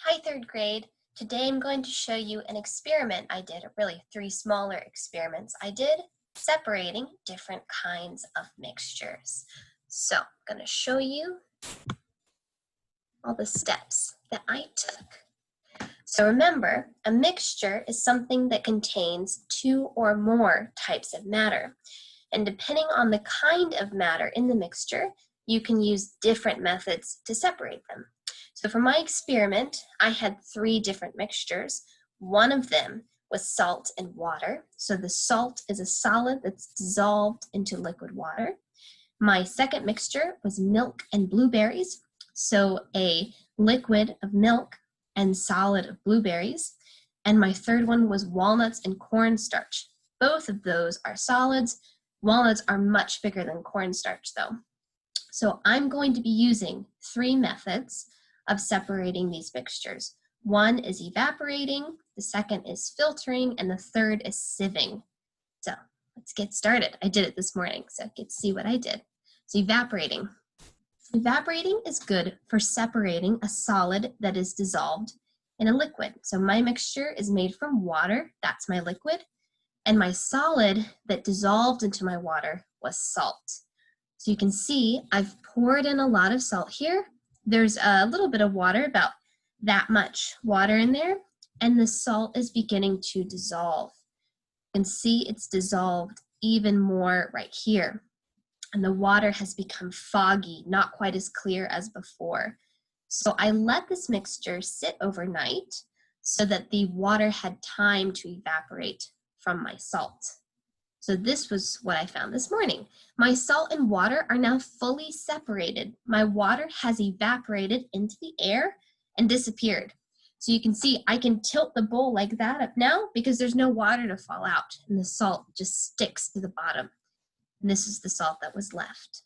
Hi, third grade. Today I'm going to show you an experiment I did, or really 3 smaller experiments I did, separating different kinds of mixtures. So I'm going to show you all the steps that I took. So remember, a mixture is something that contains 2 or more types of matter. And depending on the kind of matter in the mixture, you can use different methods to separate them. So for my experiment, I had 3 different mixtures. One of them was salt and water. So the salt is a solid that's dissolved into liquid water. My second mixture was milk and blueberries. So a liquid of milk and solid of blueberries. And my third one was walnuts and cornstarch. Both of those are solids. Walnuts are much bigger than cornstarch though. So I'm going to be using 3 methods of separating these mixtures. One is evaporating, the second is filtering, and the third is sieving. So let's get started. I did it this morning, so get to see what I did. So evaporating. Evaporating is good for separating a solid that is dissolved in a liquid. So my mixture is made from water, that's my liquid, and my solid that dissolved into my water was salt. So you can see I've poured in a lot of salt here. There's a little bit of water, about that much water in there, and the salt is beginning to dissolve. You can see it's dissolved even more right here. And the water has become foggy, not quite as clear as before. So I let this mixture sit overnight so that the water had time to evaporate from my salt. So this was what I found this morning. My salt and water are now fully separated. My water has evaporated into the air and disappeared. So you can see I can tilt the bowl like that up now because there's no water to fall out and the salt just sticks to the bottom. And this is the salt that was left.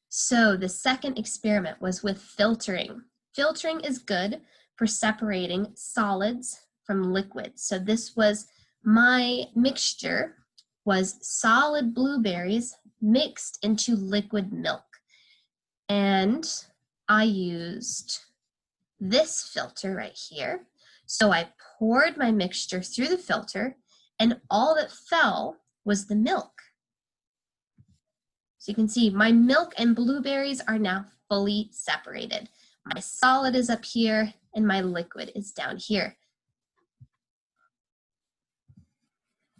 So the second experiment was with filtering. Filtering is good for separating solids from liquids. So this was my mixture was solid blueberries mixed into liquid milk. And I used this filter right here. So I poured my mixture through the filter and all that fell was the milk. So you can see my milk and blueberries are now fully separated. My solid is up here and my liquid is down here.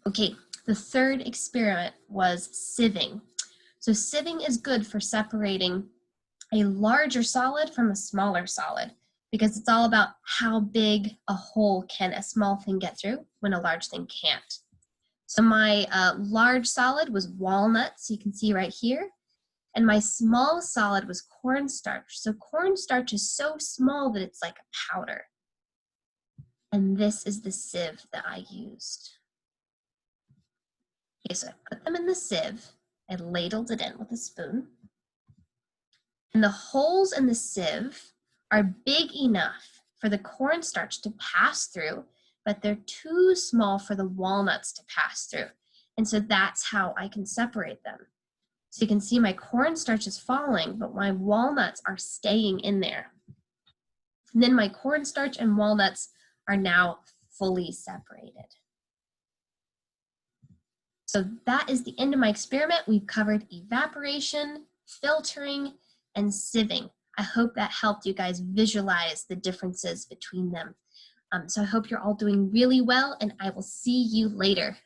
Okay, the third experiment was sieving. So sieving is good for separating a larger solid from a smaller solid because it's all about how big a hole can a small thing get through when a large thing can't. So my large solid was walnuts, you can see right here, and my small solid was cornstarch. So cornstarch is so small that it's like a powder. And this is the sieve that I used. Okay, so I put them in the sieve, I ladled it in with a spoon, and the holes in the sieve are big enough for the cornstarch to pass through, but they're too small for the walnuts to pass through. And so that's how I can separate them. So you can see my cornstarch is falling, but my walnuts are staying in there. And then my cornstarch and walnuts are now fully separated. So that is the end of my experiment. We've covered evaporation, filtering, and sieving. I hope that helped you guys visualize the differences between them. So I hope you're all doing really well, and I will see you later.